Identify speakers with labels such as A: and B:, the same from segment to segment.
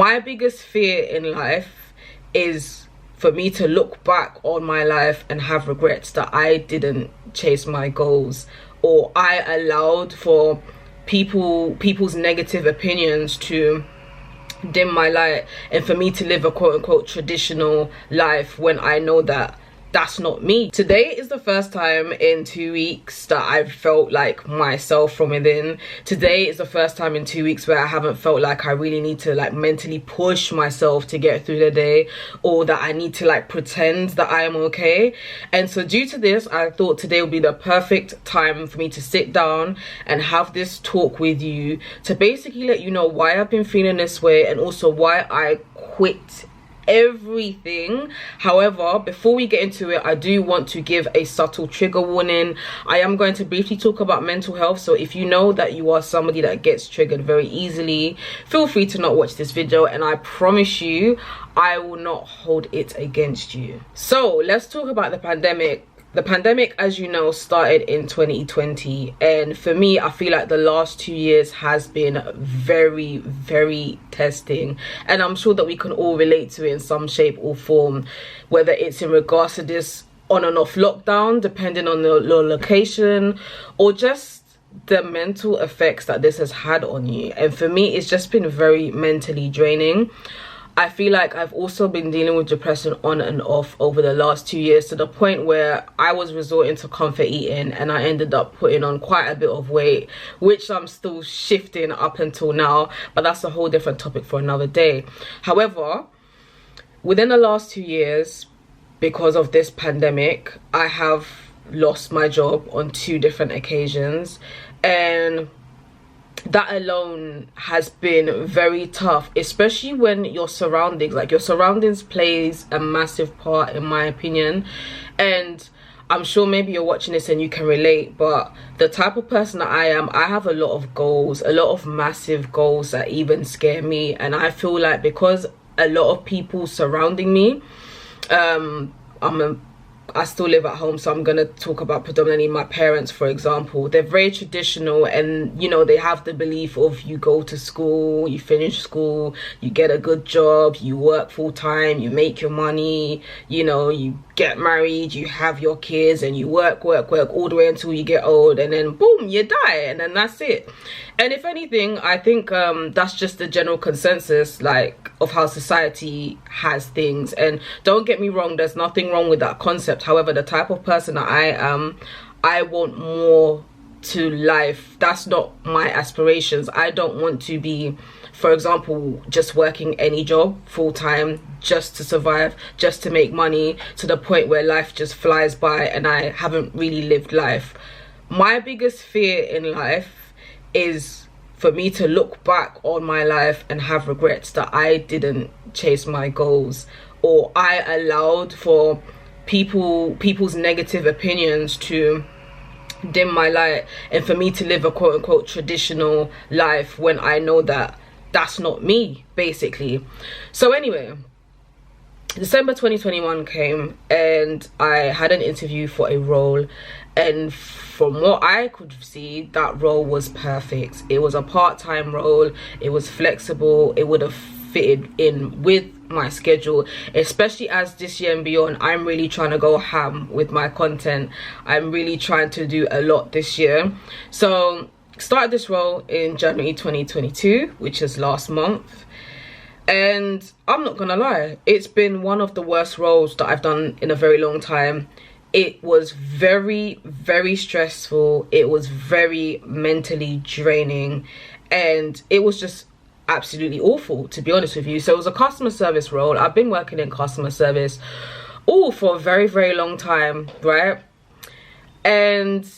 A: My biggest fear in life is for me to look back on my life and have regrets that I didn't chase my goals, or I allowed for people's negative opinions to dim my light, and for me to live a quote-unquote traditional life when I know that that's not me. Today is the first time in 2 weeks that I've felt like myself from within. Today is the first time in 2 weeks where I haven't felt like I really need to like mentally push myself to get through the day, or that I need to like pretend that I am okay. And so due to this, I thought today would be the perfect time for me to sit down and have this talk with you to basically let you know why I've been feeling this way, and also why I quit everything. However, before we get into it, I do want to give a subtle trigger warning. I am going to briefly talk about mental health, so if you know that you are somebody that gets triggered very easily, feel free to not watch this video, and I promise you I will not hold it against you. So let's talk about the pandemic. The pandemic, as you know, started in 2020, and for me, I feel like the last 2 years has been very, very testing, and I'm sure that we can all relate to it in some shape or form, whether it's in regards to this on and off lockdown, depending on the location, or just the mental effects that this has had on you. And for me, it's just been very mentally draining. I feel like I've also been dealing with depression on and off over the last 2 years, to the point where I was resorting to comfort eating, and I ended up putting on quite a bit of weight, which I'm still shifting up until now, but that's a whole different topic for another day. However, within the last 2 years, because of this pandemic, I have lost my job on 2 different occasions, and that alone has been very tough, especially when your surroundings plays a massive part, in my opinion. And I'm sure maybe you're watching this and you can relate, but the type of person that I am, I have a lot of goals, a lot of massive goals that even scare me. And I feel like because a lot of people surrounding me, I still live at home, so I'm gonna talk about predominantly my parents, for example. They're very traditional, and you know, they have the belief of you go to school, you finish school, you get a good job, you work full-time, you make your money, you know, you get married, you have your kids, and you work all the way until you get old, and then boom, you die, and then that's it. And if anything, I think that's just the general consensus, like, of how society has things. And don't get me wrong, there's nothing wrong with that concept. However, the type of person that I am, I want more to life. That's not my aspirations. I don't want to be, for example, just working any job full-time just to survive, just to make money, to the point where life just flies by and I haven't really lived life. My biggest fear in life is for me to look back on my life and have regrets that I didn't chase my goals, or I allowed for people's negative opinions to dim my light, and for me to live a quote-unquote traditional life when I know that that's not me, basically. So anyway, December 2021 came, and I had an interview for a role, and from what I could see, that role was perfect. It was a part-time role, it was flexible, it would have fitted in with my schedule, especially as this year and beyond, I'm really trying to go ham with my content. I'm really trying to do a lot this year. So started this role in January 2022, which is last month. And I'm not gonna lie, it's been one of the worst roles that I've done in a very long time. It was very, very stressful. It was very mentally draining, and it was just absolutely awful, to be honest with you. So it was a customer service role. I've been working in customer service for a very, very long time, right? And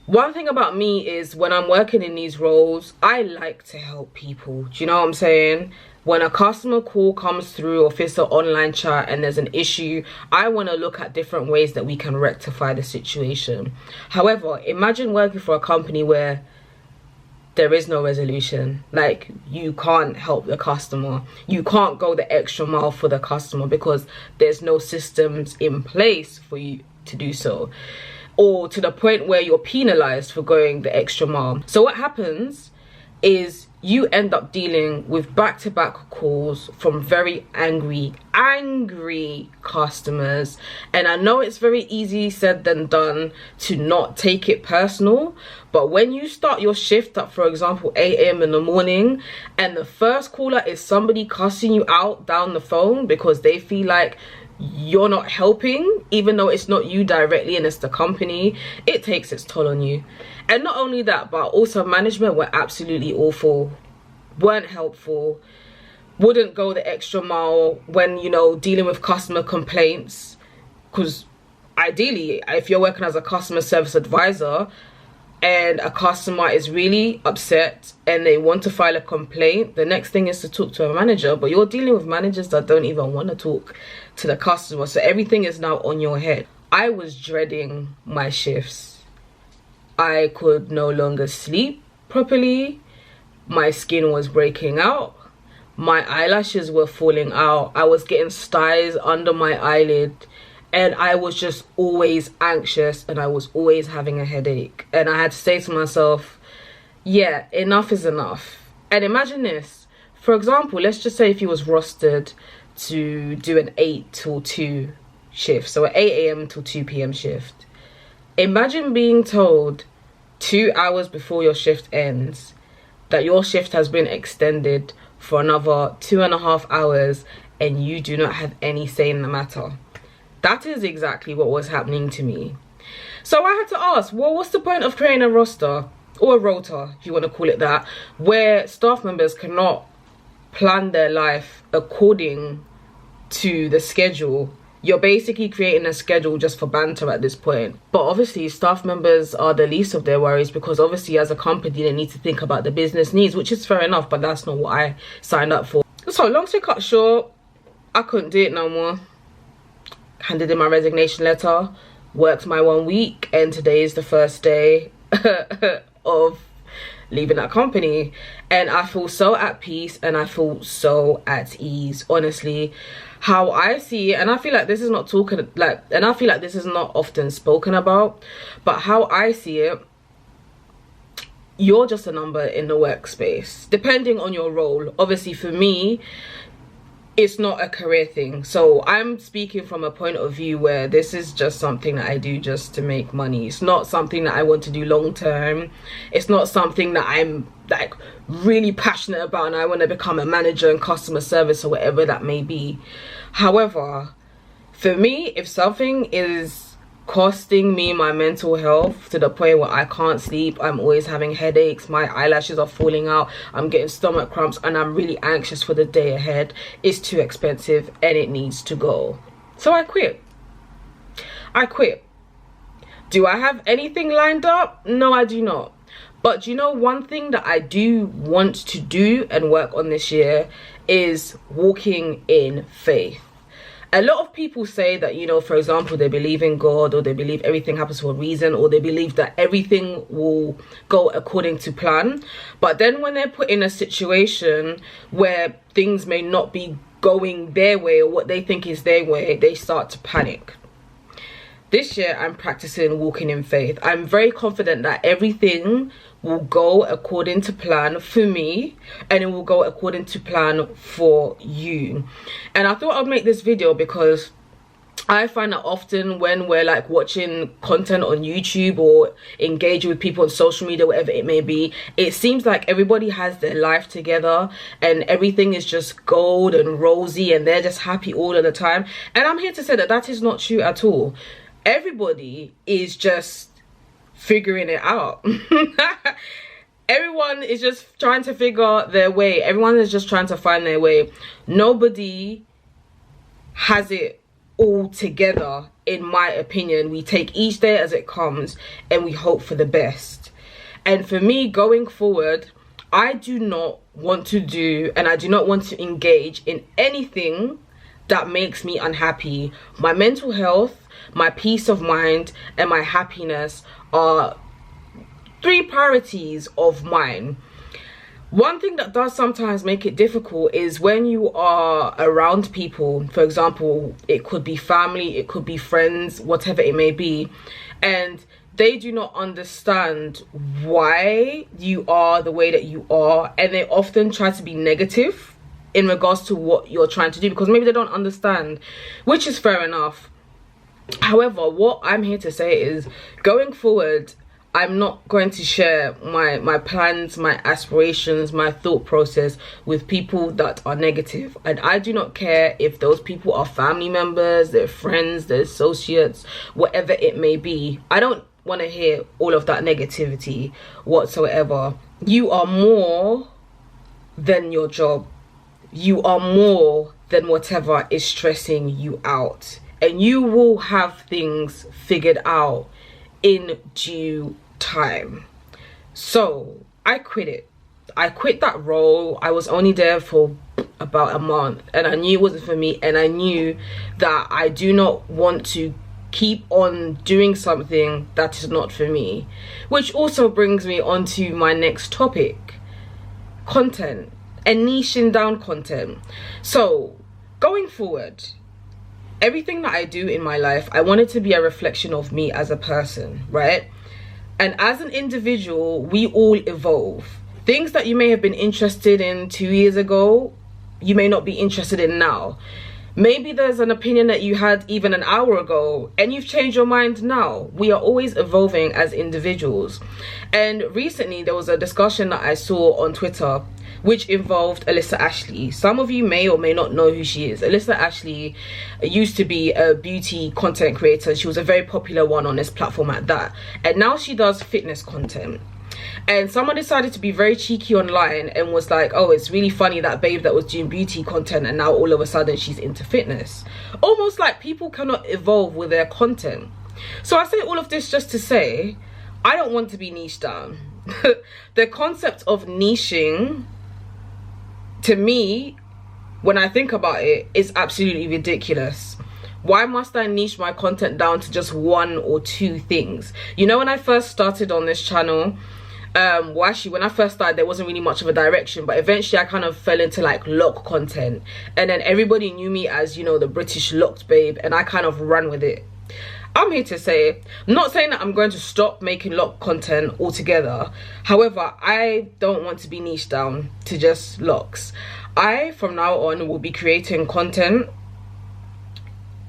A: one thing about me is when I'm working in these roles, I like to help people. Do you know what I'm saying? When a customer call comes through, or if it's an online chat and there's an issue, I want to look at different ways that we can rectify the situation. However, imagine working for a company where there is no resolution. Like, you can't help the customer, you can't go the extra mile for the customer because there's no systems in place for you to do so, or to the point where you're penalized for going the extra mile. So what happens is you end up dealing with back-to-back calls from very angry customers. And I know it's very easy said than done to not take it personal, but when you start your shift at, for example, 8 a.m. in the morning, and the first caller is somebody cussing you out down the phone because they feel like you're not helping, even though it's not you directly and it's the company, it takes its toll on you. And not only that, but also management were absolutely awful, weren't helpful, wouldn't go the extra mile when, you know, dealing with customer complaints. Because ideally, if you're working as a customer service advisor and a customer is really upset and they want to file a complaint, the next thing is to talk to a manager. But you're dealing with managers that don't even want to talk to the customer, so everything is now on your head. I was dreading my shifts. I could no longer sleep properly. My skin was breaking out. My eyelashes were falling out. I was getting stars under my eyelid. And I was just always anxious, and I was always having a headache. And I had to say to myself, yeah, enough is enough. And imagine this. For example, let's just say if you was rostered to do an 8 till 2 shift. So an 8 a.m. till 2 p.m. shift. Imagine being told 2 hours before your shift ends that your shift has been extended for another 2.5 hours and you do not have any say in the matter. That is exactly what was happening to me. So I had to ask, well, what's the point of creating a roster, or a rota, if you want to call it that, where staff members cannot plan their life according to the schedule? You're basically creating a schedule just for banter at this point. But obviously staff members are the least of their worries, because obviously as a company they need to think about the business needs, which is fair enough, but that's not what I signed up for. So long story cut short, I couldn't do it no more. Handed in my resignation letter, worked my 1 week, and today is the first day of leaving that company. And I feel so at peace and I feel so at ease. Honestly, how I see it, and I feel like this is not talking like, and I feel like this is not often spoken about, but how I see it, you're just a number in the workspace, depending on your role. Obviously for me, it's not a career thing, so I'm speaking from a point of view where this is just something that I do just to make money. It's not something that I want to do long term. It's not something that I'm like really passionate about and I want to become a manager in customer service or whatever that may be. However, for me, if something is costing me my mental health to the point where I can't sleep, I'm always having headaches, my eyelashes are falling out, I'm getting stomach cramps, and I'm really anxious for the day ahead, it's too expensive and it needs to go. So I quit. Do I have anything lined up? No, I do not. But you know, one thing that I do want to do and work on this year is walking in faith. A lot of people say that, you know, for example, they believe in God, or they believe everything happens for a reason, or they believe that everything will go according to plan. But then when they're put in a situation where things may not be going their way or what they think is their way, they start to panic. This year, I'm practicing walking in faith. I'm very confident that everything will go according to plan for me, and it will go according to plan for you. And I thought I'd make this video because I find that often when we're like watching content on YouTube or engaging with people on social media, whatever it may be, it seems like everybody has their life together and everything is just gold and rosy and they're just happy all of the time. And I'm here to say that that is not true at all. Everybody is just figuring it out. Everyone is just trying to figure their way. Everyone is just trying to find their way. Nobody has it all together, in my opinion. We take each day as it comes and we hope for the best. And for me, going forward, I do not want to do, and I do not want to engage in anything that makes me unhappy. My mental health, my peace of mind, and my happiness are 3 priorities of mine. One thing that does sometimes make it difficult is when you are around people. For example, it could be family, it could be friends, whatever it may be, and they do not understand why you are the way that you are, and they often try to be negative in regards to what you're trying to do because maybe they don't understand, which is fair enough. However, what I'm here to say is, going forward, I'm not going to share my plans, my aspirations, my thought process with people that are negative. And I do not care if those people are family members, their friends, their associates, whatever it may be. I don't want to hear all of that negativity whatsoever. You are more than your job. You are more than whatever is stressing you out. And you will have things figured out in due time. So I quit it. I quit that role. I was only there for about a month, and I knew it wasn't for me, and I knew that I do not want to keep on doing something that is not for me. Which also brings me on to my next topic: content and niching down content. So going forward, everything that I do in my life, I want it to be a reflection of me as a person, right? And as an individual, we all evolve. Things that you may have been interested in 2 years ago, you may not be interested in now. Maybe there's an opinion that you had even an hour ago and you've changed your mind now. We are always evolving as individuals. And recently there was a discussion that I saw on Twitter which involved Alyssa Ashley. Some of you may or may not know who she is. Alyssa Ashley used to be a beauty content creator. She was a very popular one on this platform at that. And now she does fitness content. And someone decided to be very cheeky online and was like, oh, it's really funny that babe that was doing beauty content and now all of a sudden she's into fitness. Almost like people cannot evolve with their content. So I say all of this just to say, I don't want to be niched down. The concept of niching, to me, when I think about it, is absolutely ridiculous. Why must I niche my content down to just one or two things? You know, when I first started on this channel, well, actually, when I first started, there wasn't really much of a direction, but eventually I kind of fell into like lock content, and then everybody knew me as, you know, the British locked babe, and I kind of ran with it. I'm here to say, I'm not saying that I'm going to stop making lock content altogether. However, I don't want to be niched down to just locks. I, from now on, will be creating content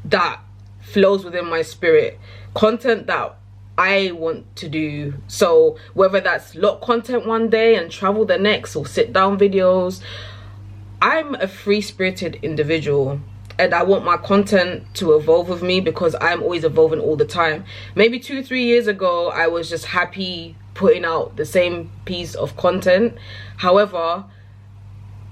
A: that flows within my spirit, content that I want to do. So whether that's lock content one day and travel the next, or sit down videos, I'm a free-spirited individual. And I want my content to evolve with me because I'm always evolving all the time. Maybe 2-3 years ago, I was just happy putting out the same piece of content. However,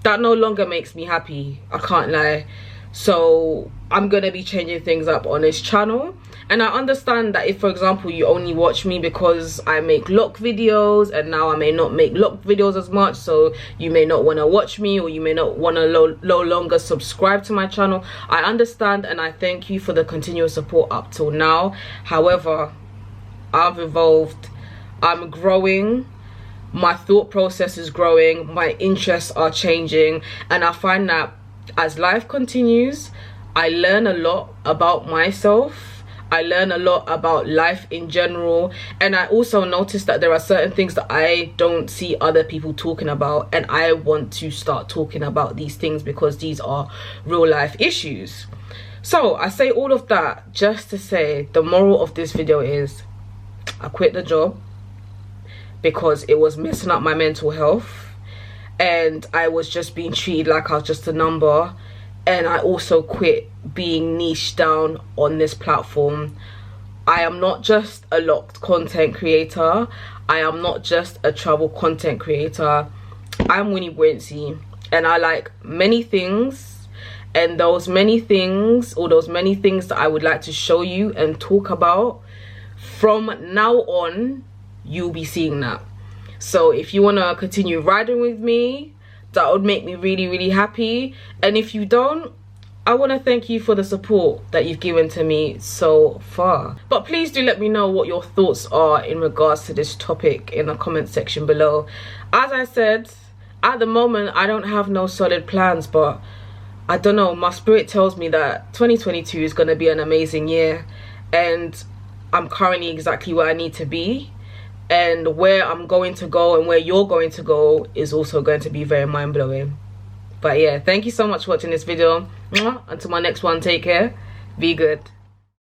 A: that no longer makes me happy. I can't lie. So I'm going to be changing things up on this channel. And I understand that if, for example, you only watch me because I make lock videos, and now I may not make lock videos as much, so you may not want to watch me, or you may not want to no longer subscribe to my channel. I understand, and I thank you for the continuous support up till now. However, I've evolved. I'm growing. My thought process is growing. My interests are changing. And I find that as life continues, I learn a lot about myself. I learn a lot about life in general, and I also notice that there are certain things that I don't see other people talking about, and I want to start talking about these things because these are real life issues. So I say all of that just to say, the moral of this video is, I quit the job because it was messing up my mental health, and I was just being treated like I was just a number. And I also quit being niched down on this platform. I am not just a locked content creator. I am not just a travel content creator. I'm Winnie Buensi, and I like many things. And those many things, or those many things that I would like to show you and talk about, from now on, you'll be seeing that. So if you want to continue riding with me, that would make me really, really happy. And if you don't, I want to thank you for the support that you've given to me so far. But please do let me know what your thoughts are in regards to this topic in the comment section below. As I said, at the moment, I don't have no solid plans, but I don't know, my spirit tells me that 2022 is going to be an amazing year. And I'm currently exactly where I need to be, and where I'm going to go and where you're going to go is also going to be very mind-blowing. But yeah, thank you so much for watching this video. Until my next one, take care, be good.